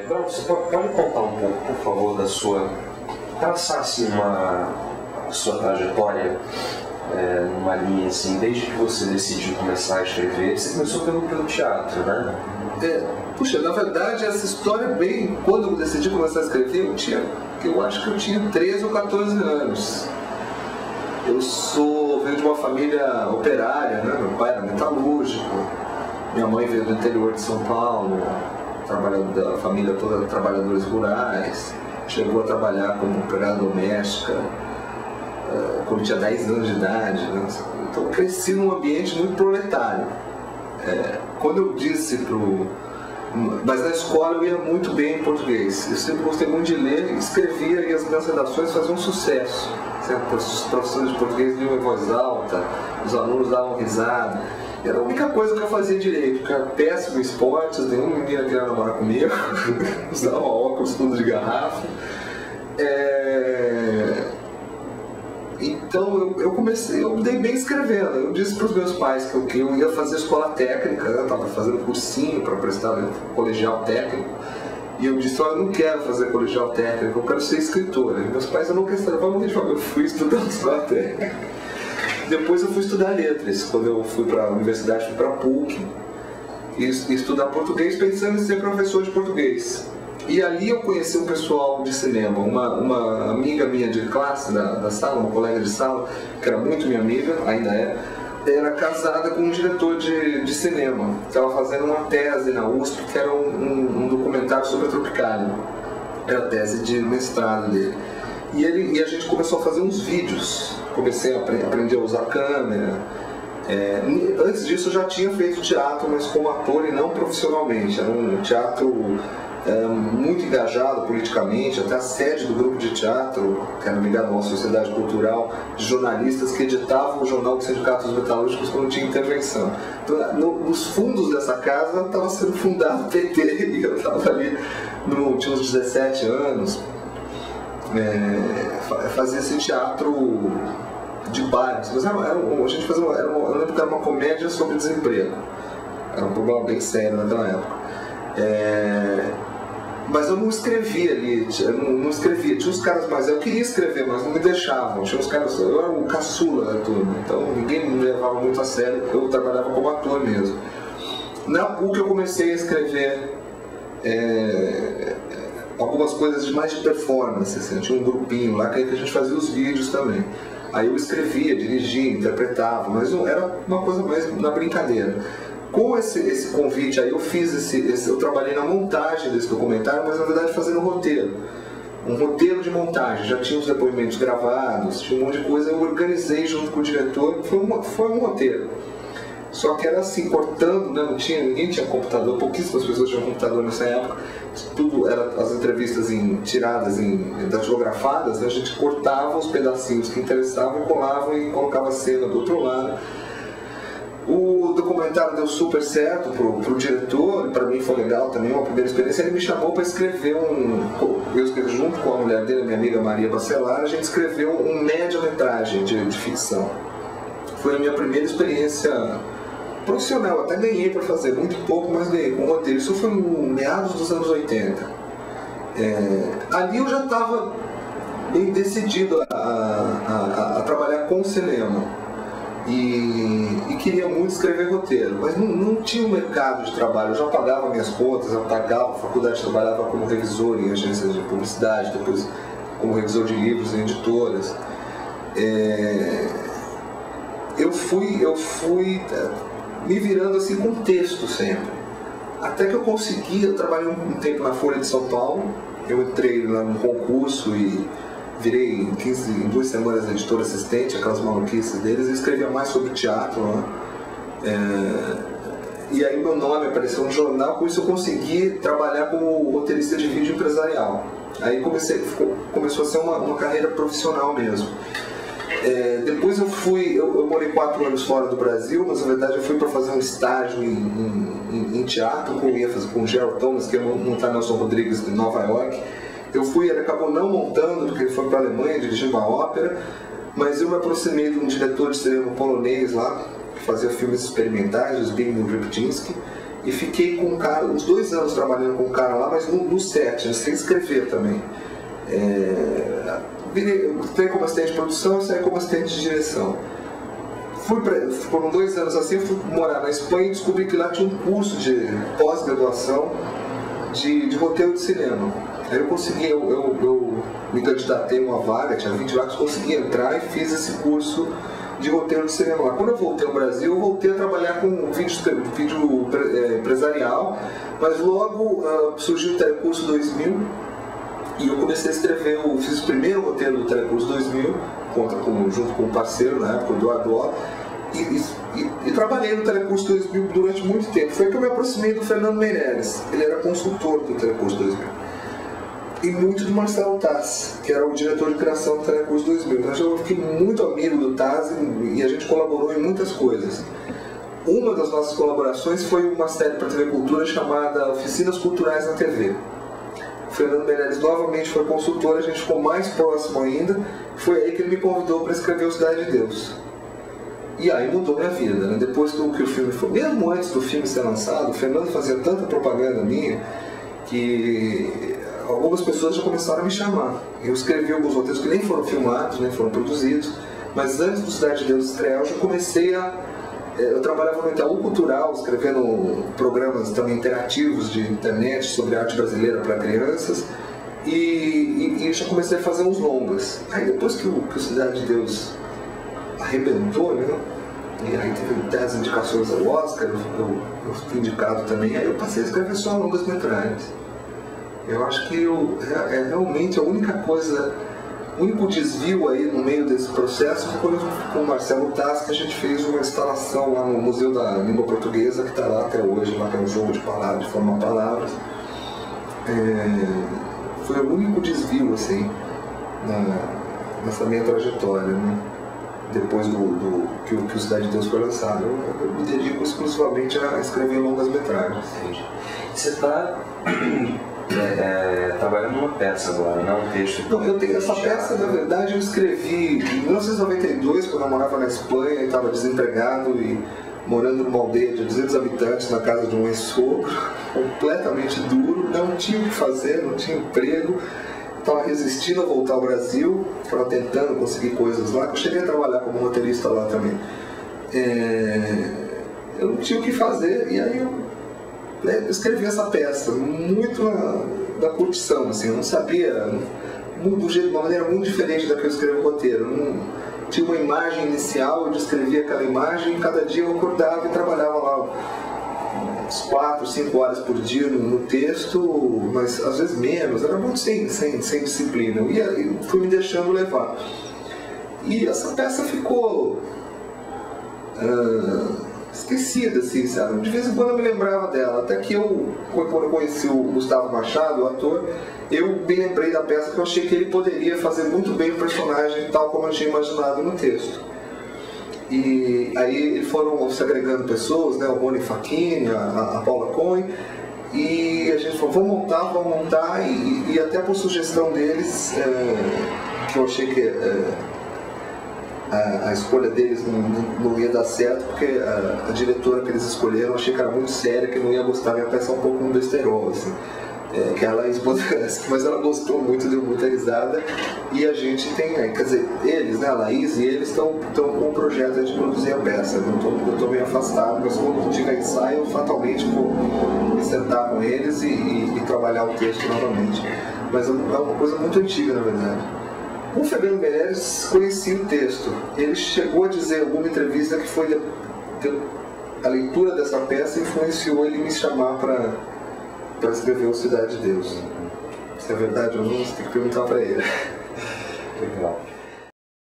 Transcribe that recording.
Bruno, você pode contar um pouco, por favor, da sua... traçar assim a sua trajetória numa linha assim, desde que você decidiu começar a escrever? Você começou pelo teatro, né? Puxa, na verdade essa história quando eu decidi começar a escrever, eu acho que eu tinha 13 ou 14 anos. Eu venho de uma família operária, né? Meu pai era metalúrgico, minha mãe veio do interior de São Paulo, a família toda trabalhadores rurais, chegou a trabalhar como empregada doméstica quando tinha 10 anos de idade, né? Então eu cresci num ambiente muito proletário. Quando eu disse mas na escola eu ia muito bem em português. Eu sempre gostei muito de ler, escrevia e as minhas redações faziam sucesso. Os professores de português liam em voz alta, os alunos davam risada. Era a única coisa que eu fazia direito, porque eu era péssimo em esportes, nenhum menino queria namorar comigo, usava óculos fundo de garrafa. Então eu dei bem escrevendo. Eu disse para os meus pais que eu ia fazer escola técnica, eu estava fazendo cursinho para prestar colegial técnico. E eu disse, olha, eu não quero fazer colegial técnico, eu quero ser escritor. E meus pais não questionavam, eu fui estudar escola técnica. Depois eu fui estudar letras. Quando eu fui para a universidade, fui para a PUC e estudar português, pensando em ser professor de português. E ali eu conheci um pessoal de cinema, uma amiga minha de classe da sala, uma colega de sala, que era muito minha amiga, ainda era casada com um diretor de cinema. Estava fazendo uma tese na USP, que era um documentário sobre a Tropicália. Era a tese de mestrado dele. E a gente começou a fazer uns vídeos. Comecei a aprender a usar câmera. Antes disso eu já tinha feito teatro, mas como ator e não profissionalmente. Era um teatro muito engajado politicamente, até a sede do grupo de teatro, que era ligado a uma sociedade cultural, de jornalistas que editavam o jornal dos sindicatos metalúrgicos quando tinha intervenção. Então, nos fundos dessa casa estava sendo fundado o PT e eu estava ali, tinha uns 17 anos, fazia esse teatro de bairros. Mas a gente fazia eu lembro que era uma comédia sobre desemprego. Era um problema bem sério naquela época. Mas eu não escrevia ali, não escrevia. Tinha uns caras mais, eu queria escrever, mas não me deixavam. Tinha uns caras, eu era o caçula da turma, então ninguém me levava muito a sério, eu trabalhava como ator mesmo. Na PUC eu comecei a escrever algumas coisas mais de performance, assim. Tinha um grupinho lá que a gente fazia os vídeos também. Aí eu escrevia, dirigia, interpretava, mas era uma coisa mais na brincadeira. Com esse convite aí eu fiz eu trabalhei na montagem desse documentário, mas na verdade fazendo um roteiro de montagem. Já tinha os depoimentos gravados, tinha um monte de coisa, eu organizei junto com o diretor, foi um roteiro. Só que era assim, cortando, né? Ninguém tinha computador, pouquíssimas pessoas tinham computador nessa época. Tudo era as entrevistas tiradas, datilografadas, né? A gente cortava os pedacinhos que interessavam, colava e colocava a cena do outro lado. O documentário deu super certo pro diretor, e para mim foi legal também, uma primeira experiência. Ele me chamou para escrever eu escrevi junto com a mulher dele, minha amiga Maria Bacelar, a gente escreveu um média-metragem de ficção. Foi a minha primeira experiência profissional, até ganhei para fazer, muito pouco, mas ganhei com o roteiro. Isso foi no meados dos anos 80. Ali eu já estava bem decidido a trabalhar com cinema. E queria muito escrever roteiro, mas não tinha um mercado de trabalho. Eu já pagava minhas contas, eu pagava, a faculdade trabalhava como revisor em agências de publicidade, depois como revisor de livros em editoras. Eu fui me virando assim com texto sempre, até que eu trabalhei um tempo na Folha de São Paulo. Eu entrei lá num concurso e virei em 2 semanas editor assistente, aquelas maluquices deles, e escrevia mais sobre teatro lá. E aí meu nome apareceu no jornal, com isso eu consegui trabalhar como roteirista de vídeo empresarial. Aí começou a ser uma carreira profissional mesmo. Depois eu morei 4 anos fora do Brasil, mas na verdade eu fui para fazer um estágio em teatro, ia fazer com o Gerald Thomas, que ia montar Nelson Rodrigues de Nova York. Eu fui, ele acabou não montando, porque ele foi para a Alemanha dirigir uma ópera, mas eu me aproximei de um diretor de cinema polonês lá, que fazia filmes experimentais, o Zbigniew Rybczynski, e fiquei com o cara uns 2 anos trabalhando com o cara lá, mas no set, sem escrever também. Entrei como assistente de produção e saí como assistente de direção. Foram 2 anos assim, eu fui morar na Espanha e descobri que lá tinha um curso de pós-graduação de roteiro de cinema. Aí eu consegui, eu me candidatei a uma vaga, tinha 20 vagas, consegui entrar e fiz esse curso de roteiro de cinema lá. Quando eu voltei ao Brasil, eu voltei a trabalhar com vídeo empresarial, mas logo surgiu o Telecurso 2000 e eu comecei a escrever, fiz o primeiro roteiro do Telecurso 2000, junto com um parceiro na época, o Eduardo Ó, e trabalhei no Telecurso 2000 durante muito tempo. Foi que eu me aproximei do Fernando Meirelles, ele era consultor do Telecurso 2000. E muito do Marcelo Taz, que era o diretor de criação do Telecurso 2000. Então eu fiquei muito amigo do Taz e a gente colaborou em muitas coisas. Uma das nossas colaborações foi uma série para a TV Cultura chamada Oficinas Culturais na TV. O Fernando Meirelles novamente foi consultor, a gente ficou mais próximo ainda. Foi aí que ele me convidou para escrever o Cidade de Deus. E aí mudou minha vida, né? Depois que o filme foi, mesmo antes do filme ser lançado, o Fernando fazia tanta propaganda minha que algumas pessoas já começaram a me chamar. Eu escrevi alguns roteiros que nem foram filmados, nem foram produzidos, mas antes do Cidade de Deus estrear, eu já comecei eu trabalhava no Itaú Cultural, escrevendo programas também interativos de internet sobre arte brasileira para crianças, e já comecei a fazer uns longas. Aí depois que o Cidade de Deus arrebentou, né? E aí teve 10 indicações ao Oscar, eu fui indicado também, aí eu passei a escrever só longas metragens. Eu acho que é realmente a única coisa, o único desvio aí no meio desse processo foi com o Marcelo Taz, que a gente fez uma instalação lá no Museu da Língua Portuguesa, que está lá até hoje, lá que é um jogo de palavras, de formar palavras. Foi o único desvio, assim, nessa minha trajetória, né? Depois que o Cidade de Deus foi lançado. Eu me dedico exclusivamente a escrever longas metragens. Entendi. Você está trabalhando numa peça agora, não um texto? Não, eu tenho essa peça, na verdade, eu escrevi em 1992, quando eu morava na Espanha e estava desempregado e morando numa aldeia de 200 habitantes na casa de um ex-sogro, completamente duro, não tinha o que fazer, não tinha emprego. Estava resistindo a voltar ao Brasil, estava tentando conseguir coisas lá. Eu cheguei a trabalhar como roteirista lá também. Eu não tinha o que fazer e aí eu escrevi essa peça, muito da curtição, assim. Eu não sabia, de uma maneira muito diferente da que eu escrevo o roteiro. Não, tinha uma imagem inicial, eu descrevia aquela imagem e cada dia eu acordava e trabalhava lá 4, 5 horas por dia no texto, mas às vezes menos, era muito sem disciplina. E fui me deixando levar. E essa peça ficou esquecida, assim, sabe? De vez em quando eu me lembrava dela, até que quando eu conheci o Gustavo Machado, o ator, eu me lembrei da peça que eu achei que ele poderia fazer muito bem o personagem tal como eu tinha imaginado no texto. E aí foram se agregando pessoas, né? O Rony Facchini, a Paula Cohen, e a gente falou, vamos montar, e até por sugestão deles, que eu achei que a escolha deles não ia dar certo, porque a diretora que eles escolheram, eu achei que era muito séria, que não ia gostar, ia pensar um pouco no besterol, assim. Que é a Laís Bodansky, mas ela gostou muito, deu muita risada, e a gente tem, quer dizer, eles, né, a Laís e eles estão com o projeto de produzir a peça. Eu estou meio afastado, mas quando tiver ensaio, eu fatalmente vou me sentar com eles e trabalhar o texto novamente. Mas é uma coisa muito antiga, na verdade. O Fernando Meirelles conhecia o texto. Ele chegou a dizer em alguma entrevista que foi a leitura dessa peça influenciou ele me chamar para escrever o Cidade de Deus. Se é verdade ou não, você tem que perguntar para ele. Legal.